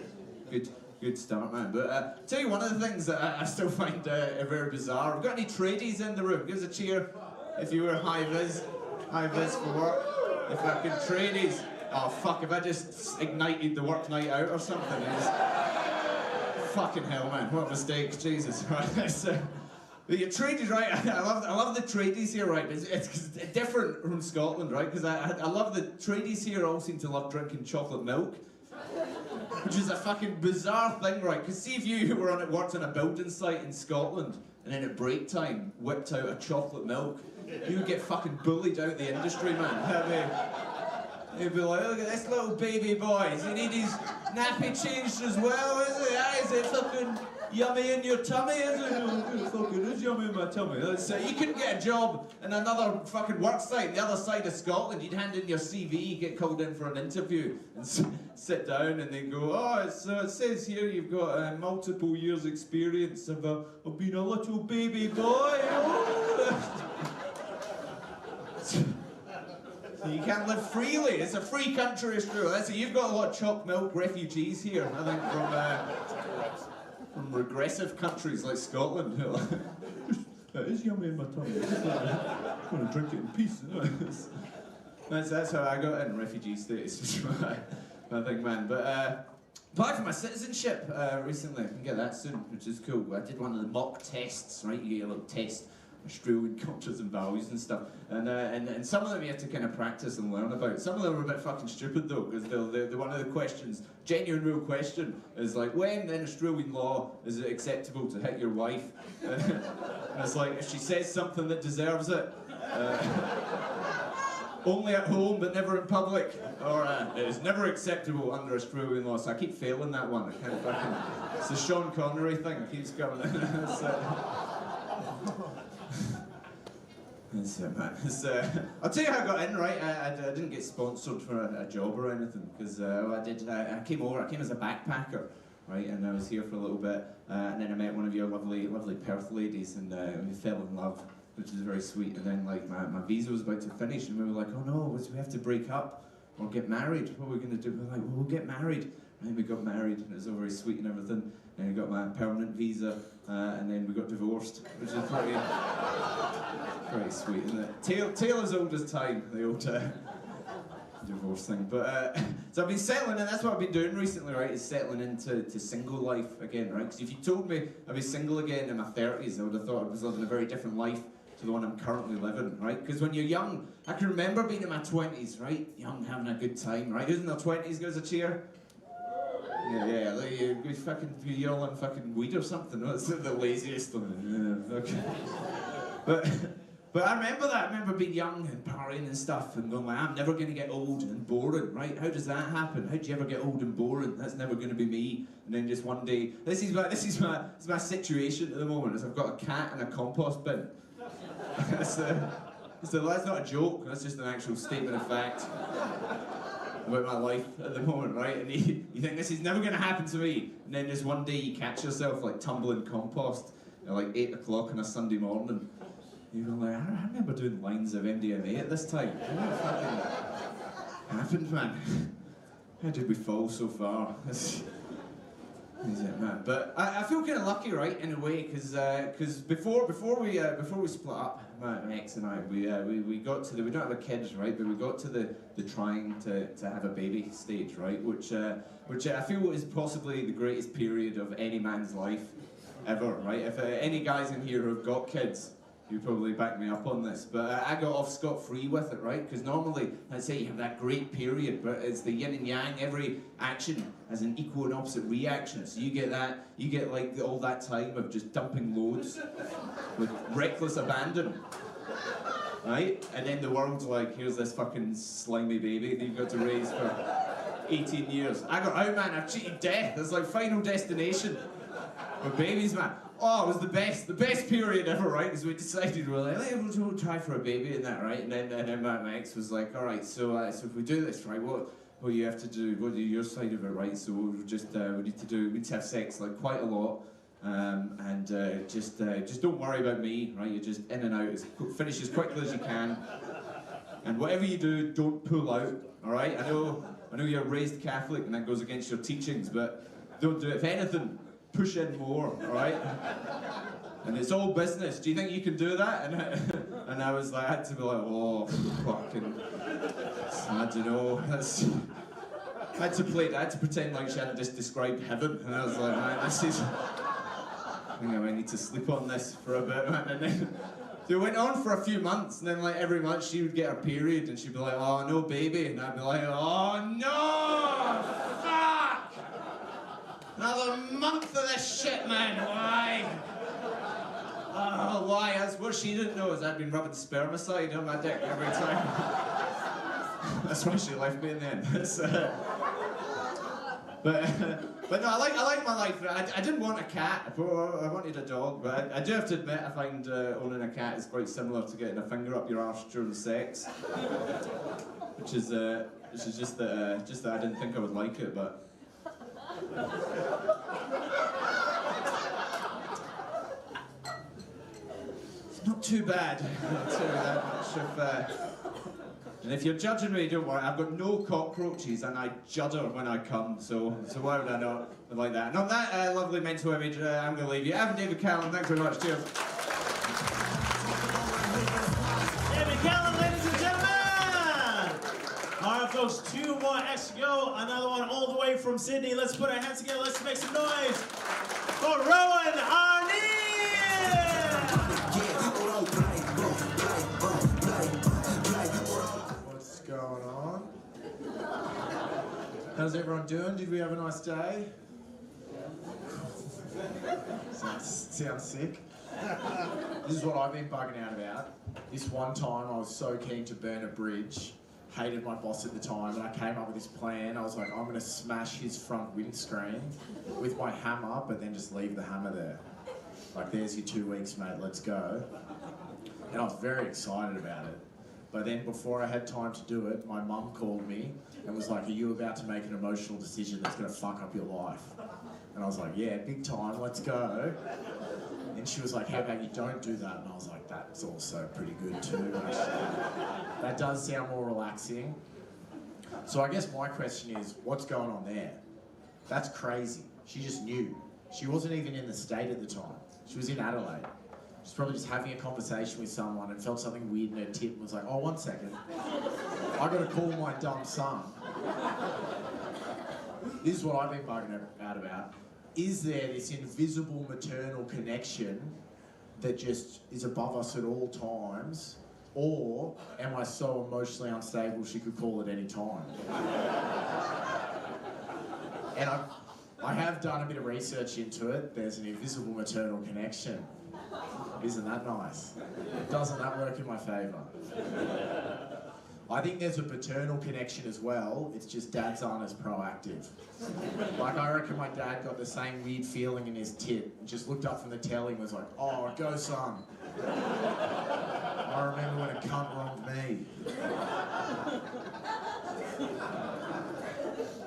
Speaker 7: Good start, man. But tell you one of the things that I still find very bizarre. We've got any tradies in the room? Give us a cheer if you were high vis for work. If I could tradies. Oh fuck, if I just ignited the work night out or something, fucking hell, man, what a mistake, Jesus, right? But your tradies, right, I love the tradies here, right, but it's different from Scotland, right, because I love the tradies here all seem to love drinking chocolate milk, which is a fucking bizarre thing, right, because see if you worked on a building site in Scotland, and then at break time, whipped out a chocolate milk, you would get fucking bullied out the industry, man. He'd be like, look at this little baby boy. Does he need his nappy changed as well, is it? Is it fucking yummy in your tummy, is it? It fucking is yummy in my tummy. You couldn't get a job in another fucking work site on the other side of Scotland. You'd hand in your CV, you get called in for an interview, and sit down, and they go, oh, it says here you've got multiple years experience of being a little baby boy. You can't live freely. It's a free country, Australia. So you've got a lot of choc milk refugees here, I think, from regressive countries like Scotland. It is yummy in my tummy. I want to drink it in peace. That's how I got in refugee status. I think, man. But applied for my citizenship recently. I can get that soon, which is cool. I did one of the mock tests, right? You get a little test. Australian cultures and values and stuff, and some of them you have to kind of practice and learn about. Some of them are a bit fucking stupid though, because they're one of the questions, genuine real question, is like, when in Australian law is it acceptable to hit your wife? And it's like, if she says something that deserves it, only at home but never in public, or it is never acceptable under Australian law. So I keep failing that one. I can't fucking, it's the Sean Connery thing, it keeps coming. I'll tell you how I got in, right? I didn't get sponsored for a job or anything, because I came as a backpacker, right? And I was here for a little bit, and then I met one of your lovely Perth ladies, and we fell in love, which is very sweet. And then like my visa was about to finish, and we were like, oh no, we have to break up or get married. What are we going to do? We're like, well, we'll get married. And we got married, and it was all very sweet and everything. And I got my permanent visa, and then we got divorced, which is pretty sweet, isn't it? Tale as old as time, the old divorce thing. But so I've been settling, and that's what I've been doing recently, right? Is settling into single life again, right? Because if you told me I'd be single again in my 30s, I would have thought I was living a very different life to the one I'm currently living, right? Because when you're young, I can remember being in my 20s, right? Young, having a good time, right? Who's in their 20s? Gives a cheer. Yeah, like you fucking you're on fucking weed or something. That's the laziest one. Yeah, okay. But But I remember that. I remember being young and partying and stuff and going like, I'm never going to get old and boring, right? How does that happen? How do you ever get old and boring? That's never going to be me. And then just one day, this is my situation at the moment, is I've got a cat in a compost bin. That's not a joke. That's just an actual statement of fact about my life at the moment, right? And you think this is never going to happen to me. And then just one day you catch yourself like tumbling compost at like 8 o'clock on a Sunday morning. You're like, I remember doing lines of MDMA at this time. What fucking happened, man? How did we fall so far? Is it, man? But I feel kind of lucky, right, in a way, because before we split up, my ex and I, we got to we don't have a kids, right, but we got to the trying to have a baby stage, right, which I feel is possibly the greatest period of any man's life ever, right? If any guys in here who've got kids, you probably back me up on this, but I got off scot-free with it, right? Because normally, I'd say you have that great period, but it's the yin and yang. Every action has an equal and opposite reaction. So you get like all that time of just dumping loads with reckless abandon, right? And then the world's like, here's this fucking slimy baby that you've got to raise for 18 years. I got out, man. I've cheated death. It's like Final Destination with babies, man. Oh, it was the best period ever, right? Because we decided, we're like, hey, we'll try for a baby and that, right? And then my ex was like, all right, so if we do this, right, what you have to do, what do your side of it, right? So we'll just, we need to have sex like quite a lot, and just don't worry about me, right? You're just in and out, finish as quickly as you can, and whatever you do, don't pull out, all right? I know you're raised Catholic and that goes against your teachings, but don't do it. If anything, push in more, all right? And it's all business. Do you think you can do that? And I was like, I had to be like, oh, fucking, I don't know. I had to pretend like she hadn't just described heaven. And I was like, man, I think I might need to sleep on this for a bit, man. And then so it went on for a few months, and then like every month she would get her period, and she'd be like, oh, no baby. And I'd be like, oh, no, fuck! Another month of this shit, man, why? Oh, why? That's what she didn't know is I'd been rubbing spermicide on my dick every time. That's why she left me in the end. But no, I like my life. I didn't want a cat. I wanted a dog, but I do have to admit I find owning a cat is quite similar to getting a finger up your arse during sex, which is just that I didn't think I would like it, but. It's not too bad. Not too much of. And if you're judging me, don't worry. I've got no cockroaches, and I judder when I come. So why would I not like that? And on that lovely mental image, I'm going to leave you. Evan David Callan, thanks very much. Cheers.
Speaker 2: David Callan, ladies and gentlemen. All right, folks, 2 more acts to go. Another one all the way from Sydney. Let's put our hands together. Let's make some noise for Rowan A.
Speaker 8: What's going on? How's everyone doing? Did we have a nice day? Sounds sick. This is what I've been bugging out about. This one time I was so keen to burn a bridge, hated my boss at the time, and I came up with this plan. I was like, I'm gonna smash his front windscreen with my hammer, but then just leave the hammer there. Like, there's your 2 weeks, mate, let's go. And I was very excited about it. But then before I had time to do it, my mum called me and was like, are you about to make an emotional decision that's gonna fuck up your life? And I was like, yeah, big time, let's go. And she was like, how about you don't do that? And I was like, that's also pretty good too, actually. That does sound more relaxing. So I guess my question is, what's going on there? That's crazy. She just knew. She wasn't even in the state at the time. She was in Adelaide. She's probably just having a conversation with someone and felt something weird in her tit and was like, oh, 1 second. I gotta call my dumb son. This is what I've been bugging out about. Is there this invisible maternal connection that just is above us at all times? Or am I so emotionally unstable she could call at any time? And I have done a bit of research into it. There's an invisible maternal connection. Isn't that nice? Doesn't that work in my favour? I think there's a paternal connection as well. It's just dads aren't as proactive. Like, I reckon my dad got the same weird feeling in his tit. Just looked up from the telly and was like, oh, go son. I remember when a cunt wronged me.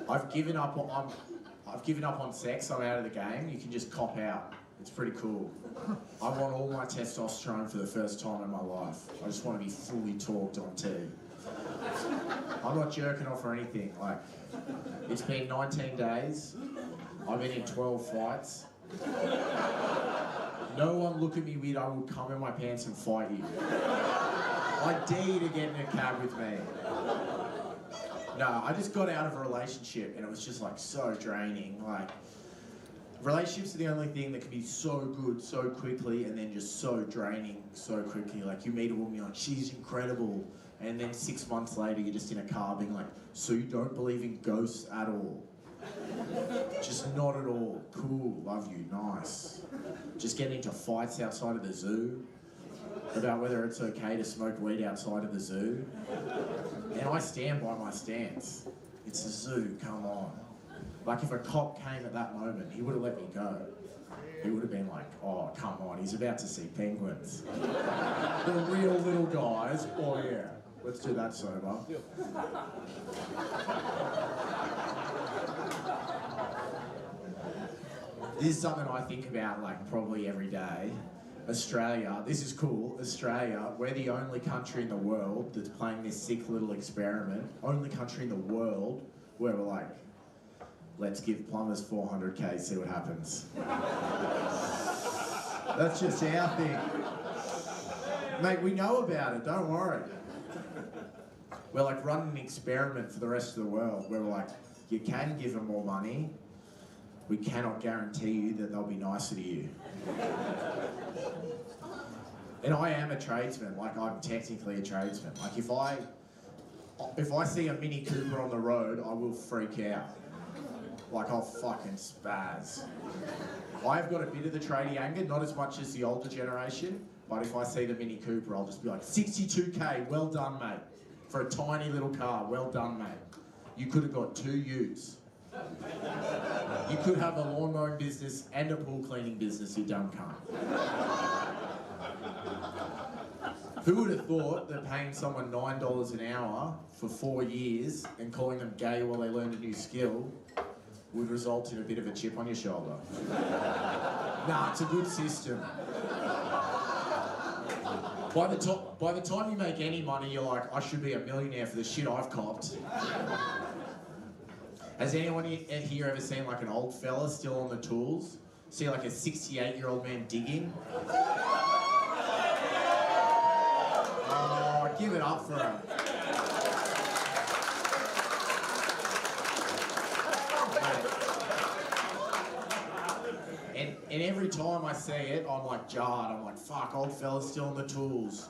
Speaker 8: I've given up on sex. I'm out of the game. You can just cop out. It's pretty cool. I want all my testosterone for the first time in my life. I just want to be fully talked on TV. I'm not jerking off or anything. Like, it's been 19 days. I've been in 12 fights. No one look at me weird. I will come in my pants and fight you. I dare you to get in a cab with me. No, I just got out of a relationship and it was just like so draining. Like, relationships are the only thing that can be so good so quickly and then just so draining so quickly. Like, you meet a woman, you're like, she's incredible. And then 6 months later, you're just in a car being like, so you don't believe in ghosts at all? Just not at all. Cool, love you, nice. Just getting into fights outside of the zoo about whether it's okay to smoke weed outside of the zoo. And I stand by my stance. It's a zoo, come on. Like, if a cop came at that moment, he would have let me go. He would have been like, oh, come on, he's about to see penguins. The real little guys, oh yeah. Let's do that sober. This is something I think about, like, probably every day. Australia, this is cool. Australia, we're the only country in the world that's playing this sick little experiment. Only country in the world where we're like, let's give plumbers 400k, see what happens. That's just our thing. Mate, we know about it, don't worry. We're like running an experiment for the rest of the world where we're like, you can give them more money, we cannot guarantee you that they'll be nicer to you. And I am a tradesman, like, I'm technically a tradesman. Like, if I see a Mini Cooper on the road, I will freak out. Like, I'll fucking spaz. I've got a bit of the tradie anger, not as much as the older generation, but if I see the Mini Cooper, I'll just be like, 62k, well done, mate. For a tiny little car, well done, mate. You could have got 2 utes. You could have a lawn mowing business and a pool cleaning business, you dumb cunt. Who would have thought that paying someone $9 an hour for 4 years and calling them gay while they learn a new skill would result in a bit of a chip on your shoulder? Nah, it's a good system. By the time you make any money, you're like, I should be a millionaire for the shit I've copped. Has anyone here ever seen like an old fella still on the tools? See like a 68-year-old man digging? Oh, give it up for him. And every time I see it, I'm like jarred. I'm like, fuck, old fella's still on the tools.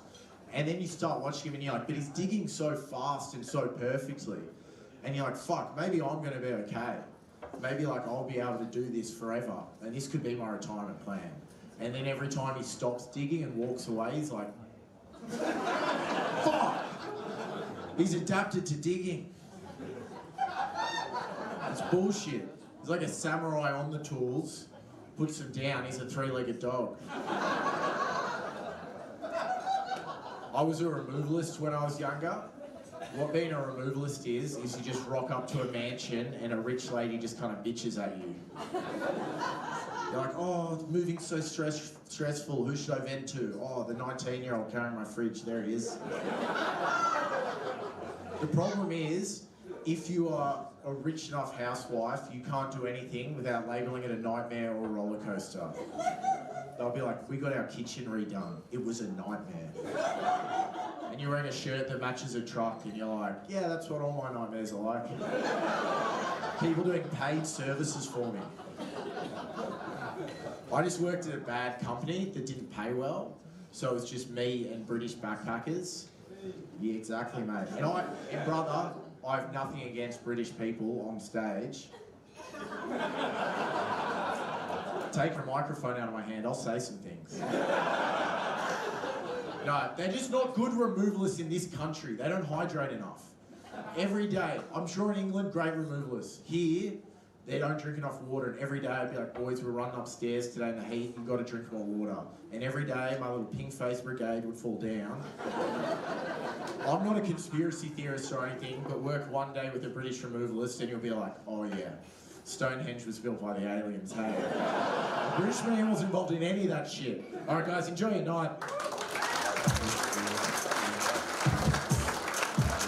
Speaker 8: And then you start watching him and you're like, but he's digging so fast and so perfectly. And you're like, fuck, maybe I'm gonna be okay. Maybe like I'll be able to do this forever. And this could be my retirement plan. And then every time he stops digging and walks away, he's like, fuck! He's adapted to digging. It's bullshit. He's like a samurai on the tools. Puts him down, he's a 3-legged dog. I was a removalist when I was younger. What being a removalist is you just rock up to a mansion and a rich lady just kind of bitches at you. You're like, oh, moving's so stressful, who should I vent to? Oh, the 19-year-old carrying my fridge, there he is. The problem is, if you are a rich enough housewife, you can't do anything without labelling it a nightmare or a roller coaster. They'll be like, we got our kitchen redone. It was a nightmare. And you're wearing a shirt that matches a truck and you're like, yeah, that's what all my nightmares are like. People doing paid services for me. I just worked at a bad company that didn't pay well, so it was just me and British backpackers. Yeah, exactly, mate. And brother, I have nothing against British people on stage. Take a microphone out of my hand, I'll say some things. No, they're just not good removalists in this country. They don't hydrate enough. Every day, I'm sure in England, great removalists. Here, they don't drink enough water, and every day I'd be like, boys, we're running upstairs today in the heat, you've got to drink more water. And every day, my little pink-faced brigade would fall down. I'm not a conspiracy theorist or anything, but work one day with a British removalist and you'll be like, oh yeah, Stonehenge was built by the aliens, hey. The British man wasn't involved in any of that shit. All right, guys, enjoy your night.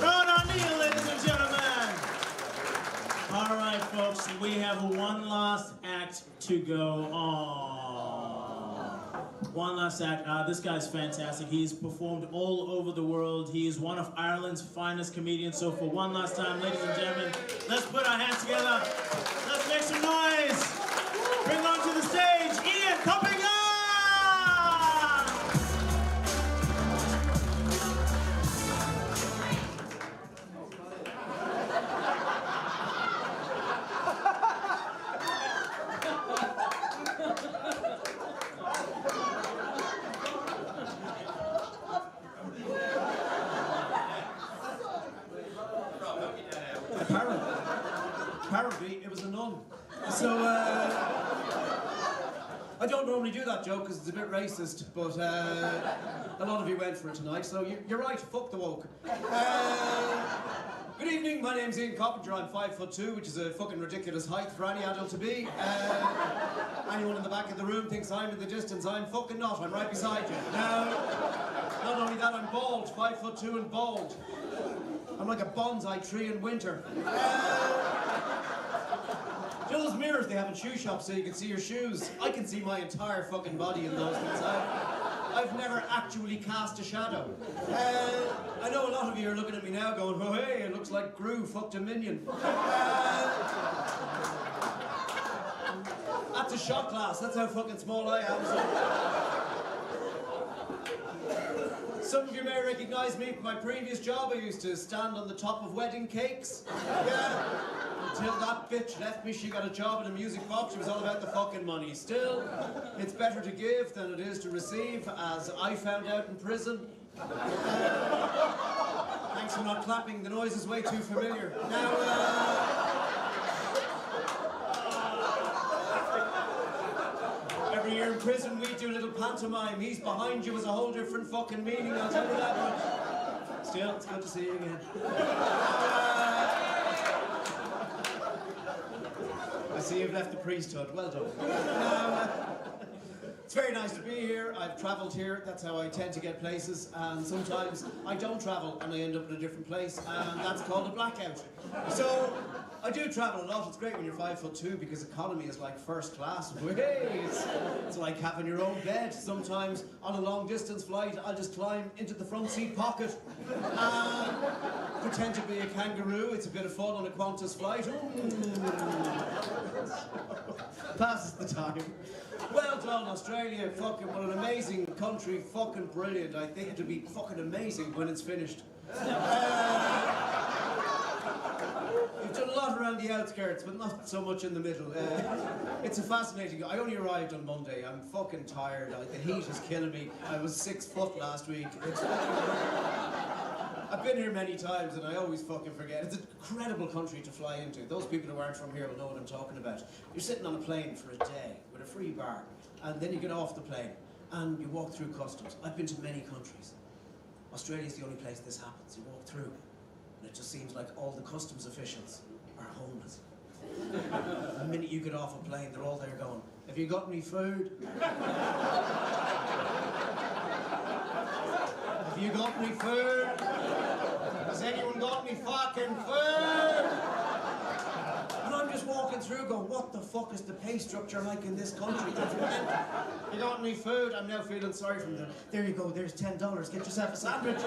Speaker 2: Rowan A, ladies and gentlemen. All right, folks, we have one last act to go on. One last act. This guy's fantastic. He's performed all over the world. He is one of Ireland's finest comedians. So for one last time, ladies and gentlemen, let's put our hands together. Let's make some noise. Bring on to the stage, Ian Coppingham! Apparently, it was a nun. So, I don't normally do that joke because it's a bit racist, but a lot of you went for it tonight, so you're right, fuck the woke. Good evening, my name's Ian Coppinger, I'm 5'2", which is a fucking ridiculous height for any adult to be. Anyone in the back of the room thinks I'm in the distance, I'm fucking not, I'm right beside you. Now, not only that, I'm bald, 5'2" and bald. I'm like a bonsai tree in winter. You know those mirrors they have in shoe shops so you can see your shoes? I can see my entire fucking body in those things. I've never actually cast a shadow. I know a lot of you are looking at me now going, oh hey, it looks like Gru fucked a minion. That's a shot glass, that's how fucking small I am. Some of you may recognize me from my previous job. I used to stand on the top of wedding cakes. Yeah. Until that bitch left me, she got a job in a music box. She was all about the fucking money. Still, it's better to give than it is to receive, as I found out in prison. Thanks for not clapping. The noise is way too familiar. Now, every year in prison, we do a little pantomime. He's behind you as a whole different fucking meaning, I'll tell you that much. Still, it's good to see you again. I see you've left the priesthood. Well done. It's very nice to be here. I've travelled here. That's how I tend to get places. And sometimes I don't travel and I end up in a different place. And that's called a blackout. So I do travel a lot. It's great when you're 5'2" because economy is like first class. Hey, it's like having your own bed. Sometimes on a long distance flight, I'll just climb into the front seat pocket and pretend to be a kangaroo. It's a bit of fun on a Qantas flight. Passes the time. Well done, Australia. Fucking what an amazing country. Fucking brilliant. I think it'll be fucking amazing when it's finished. We've done a lot around the outskirts, but not so much in the middle. It's a fascinating... I only arrived on Monday. I'm fucking tired. The heat is killing me. I was 6 foot last week. I've been here many times and I always fucking forget. It's an incredible country to fly into. Those people who aren't from here will know what I'm talking about. You're sitting on a plane for a day with a free bar, and then you get off the plane and you walk through customs. I've been to many countries. Australia's the only place this happens. You walk through and it just seems like all the customs officials are homeless. The minute you get off a plane, they're all there going, have you got any food? Have you got any food? Has anyone got any fucking food? And I'm just walking through going, what the fuck is the pay structure like in this country? That's mental. You got any food? I'm now feeling sorry for them. There you go, there's $10. Get yourself a sandwich.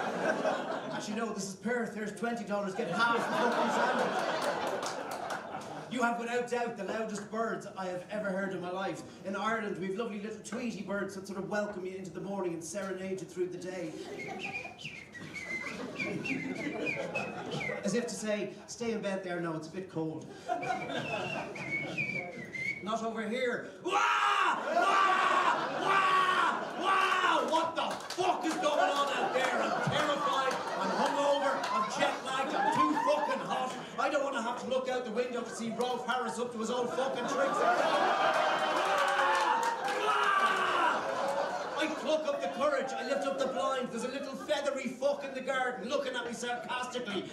Speaker 2: Actually, no, this is Perth. There's $20. Get half a fucking sandwich. You have, without doubt, the loudest birds I have ever heard in my life. In Ireland, we have lovely little Tweety birds that sort of welcome you into the morning and serenade you through the day. As if to say, stay in bed there, no, it's a bit cold. Not over here. Wah! Wah! Wah! Wah! What the fuck is going on
Speaker 4: don't want to have to look out the window to see Rolf Harris up to his old fucking tricks. I pluck up the courage, I lift up the blind, there's a little feathery fuck in the garden looking at me sarcastically.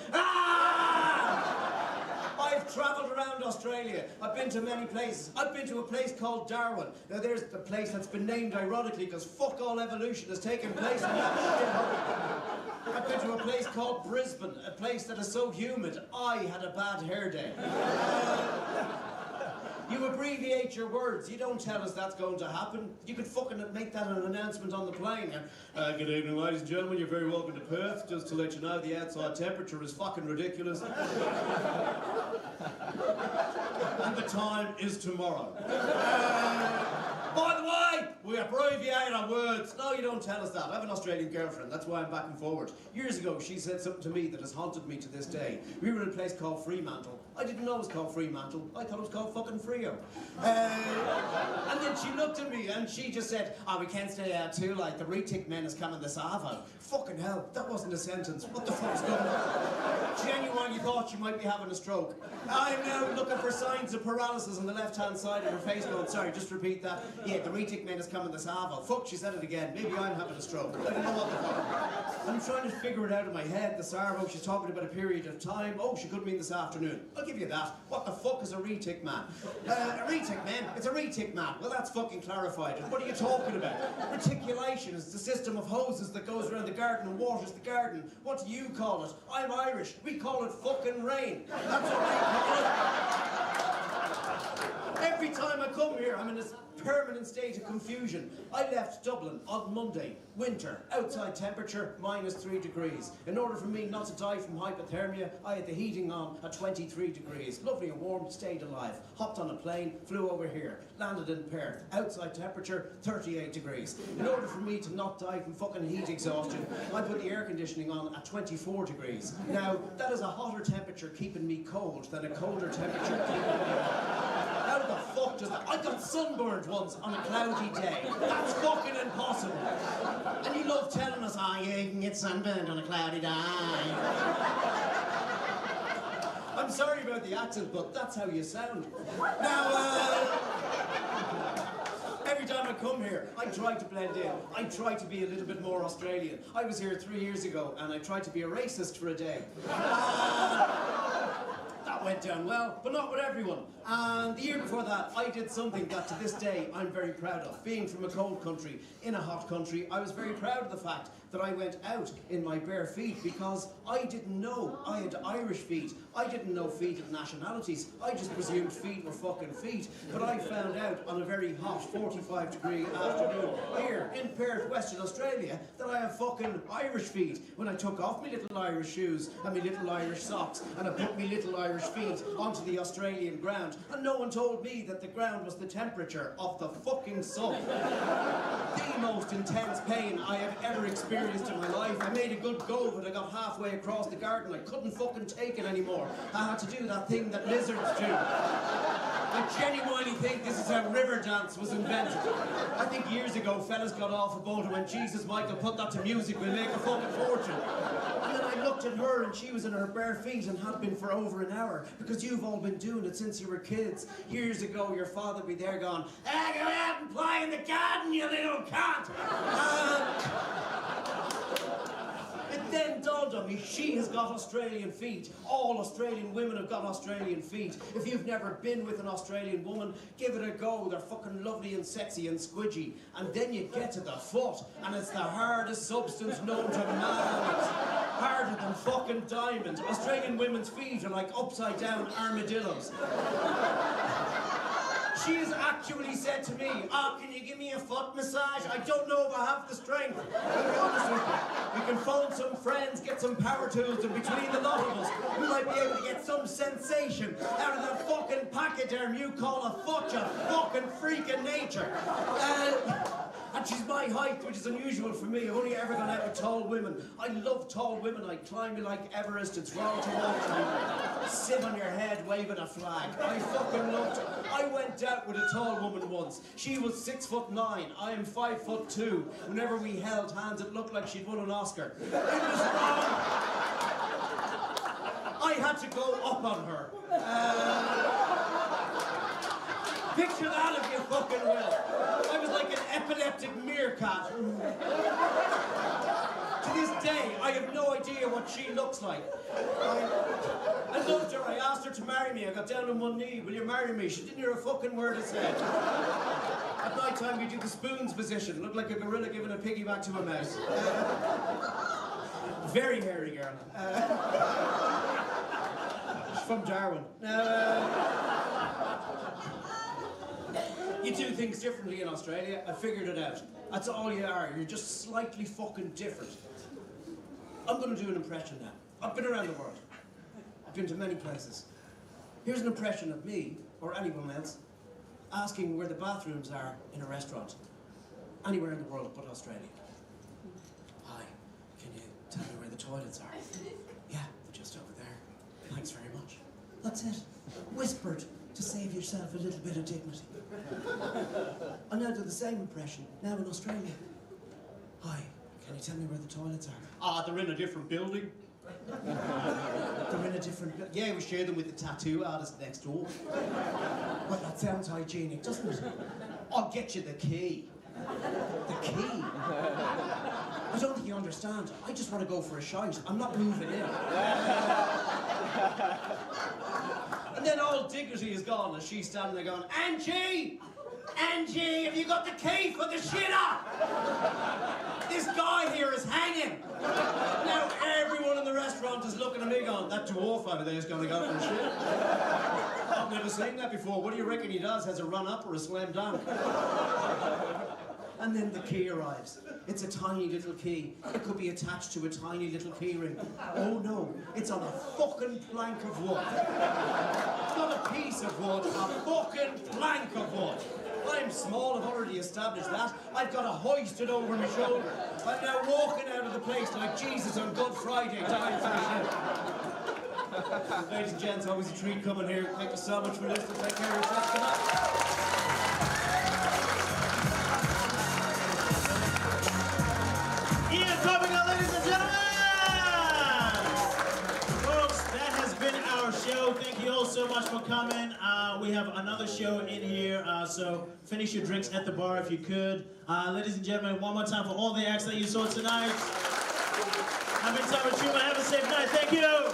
Speaker 4: I've travelled around Australia. I've been to many places. I've been to a place called Darwin. Now there's the place that's been named ironically because fuck all evolution has taken place in that shithole. I've been to a place called Brisbane, a place that is so humid, I had a bad hair day. You abbreviate your words. You don't tell us that's going to happen. You could fucking make that an announcement on the plane. Good evening, ladies and gentlemen. You're very welcome to Perth. Just to let you know, the outside temperature is fucking ridiculous. And the time is tomorrow. By the way, we abbreviate our words. No, you don't tell us that. I have an Australian girlfriend. That's why I'm back and forward. Years ago, she said something to me that has haunted me to this day. We were in a place called Fremantle. I didn't know it was called Fremantle. I thought it was called fucking Frio. And then she looked at me and she just said, oh, we can't stay out too late. The retic men is coming this Arvo. Fucking hell, that wasn't a sentence. What the fuck's going on? Genuinely thought she might be having a stroke. I'm now looking for signs of paralysis on the left-hand side of her face going, sorry, just repeat that. Yeah, the retic men is coming this Arvo. Fuck, she said it again. Maybe I'm having a stroke. I don't know what the fuck. I'm trying to figure it out in my head. The Sarvo, she's talking about a period of time. Oh, she could mean this afternoon. I'll give you that. What the fuck is a retic man? A retic man? It's a retic man. Well, that's fucking clarified. What are you talking about? Reticulation is the system of hoses that goes around the garden and waters the garden. What do you call it? I'm Irish. We call it fucking rain. That's what we call it. Every time I come here, I'm in this permanent state of confusion. I left Dublin on Monday, winter, outside temperature -3 degrees. In order for me not to die from hypothermia, I had the heating on at 23 degrees. Lovely and warm, stayed alive. Hopped on a plane, flew over here, landed in Perth. Outside temperature, 38 degrees. In order for me to not die from fucking heat exhaustion, I put the air conditioning on at 24 degrees. Now, that is a hotter temperature keeping me cold than a colder temperature keeping me How the fuck does that? I got sunburned once on a cloudy day. That's fucking impossible. And you love telling us, oh yeah, you can get sunburned on a cloudy day. I'm sorry about the accent, but that's how you sound. Now, every time I come here, I try to blend in. I try to be a little bit more Australian. I was here 3 years ago, and I tried to be a racist for a day. That went down well, but not with everyone. And the year before that, I did something that to this day I'm very proud of. Being from a cold country, in a hot country, I was very proud of the fact that I went out in my bare feet because I didn't know I had Irish feet. I didn't know feet of nationalities. I just presumed feet were fucking feet. But I found out on a very hot 45-degree afternoon here in Perth, Western Australia, that I have fucking Irish feet. When I took off my little Irish shoes and my little Irish socks and I put my little Irish feet onto the Australian ground, and no one told me that the ground was the temperature of the fucking sun. The most intense pain I have ever experienced in my life. I made a good go, but I got halfway across the garden. I couldn't fucking take it anymore. I had to do that thing that lizards do. I genuinely think this is how river dance was invented. I think years ago fellas got off a boat and went, Jesus Michael, put that to music, we'll make a fucking fortune. And then I looked at her and she was in her bare feet and had been for over an hour because you've all been doing it since you were kids. Years ago your father'd be there going, hey, go out and play in the garden, you little cunt! It then dawned on me, she has got Australian feet. All Australian women have got Australian feet. If you've never been with an Australian woman, give it a go. They're fucking lovely and sexy and squidgy. And then you get to the foot, and it's the hardest substance known to man. It's harder than fucking diamond. Australian women's feet are like upside down armadillos. She has actually said to me, oh, can you give me a foot massage? I don't know if I have the strength. I'll be honest with you. We can phone some friends, get some power tools, and between the lot of us, we might be able to get some sensation out of that fucking pachyderm you call a foot, you fucking freak of nature. And she's my height, which is unusual for me. I've only ever gone out with tall women. I love tall women. I climb you like Everest. It's wrong to walk to me. Sit on your head waving a flag. I fucking loved it. I went out with a tall woman once. She was 6'9". I am 5'2". Whenever we held hands, it looked like she'd won an Oscar. It was wrong.
Speaker 9: I had to go up on her. Picture that if you fucking will. I was like an epileptic meerkat. To this day, I have no idea what she looks like. I loved her. I asked her to marry me. I got down on one knee. Will you marry me? She didn't hear a fucking word I said. At night time, we do the spoons position. Looked like a gorilla giving a piggyback to a mouse. Very hairy girl. She's from Darwin. You do things differently in Australia. I figured it out. That's all you are. You're just slightly fucking different. I'm going to do an impression now. I've been around the world. I've been to many places. Here's an impression of me, or anyone else, asking where the bathrooms are in a restaurant. Anywhere in the world but Australia. Hi, can you tell me where the toilets are? Yeah, they're just over there. Thanks very much. That's it. Whispered to save yourself a little bit of dignity. I'll now do the same impression, now in Australia. Hi, can you tell me where the toilets are? Ah, they're in a different building. They're in a different building? Yeah, we share them with the tattoo artist next door. Well, that sounds hygienic, doesn't it? I'll get you the key. The key? I don't think you understand. I just want to go for a shite. I'm not moving in. And then all dignity is gone as she's standing there going, Angie! Angie, have you got the key for the shitter? This guy here is hanging. Now everyone in the restaurant is looking at me going, that dwarf over there is going to go for a shit. I've never seen that before. What do you reckon he does? Has a run up or a slam dunk? And then the key arrives. It's a tiny little key. It could be attached to a tiny little key ring. Oh no, it's on a fucking plank of wood. Not a piece of wood, a fucking plank of wood. I'm small, I've already established that. I've got to hoist it over my shoulder. I'm now walking out of the place like Jesus on Good Friday, dying for shit. Ladies and gents, always a treat coming here. Thank you so much for listening. Take care of yourself. Good night.
Speaker 2: Ian coming up, ladies and gentlemen! Folks, that has been our show. Thank you all so much for coming. We have another show in here, so finish your drinks at the bar if you could. Ladies and gentlemen, one more time for all the acts that you saw tonight. I've been Thomas Schumer. Have a safe night. Thank you.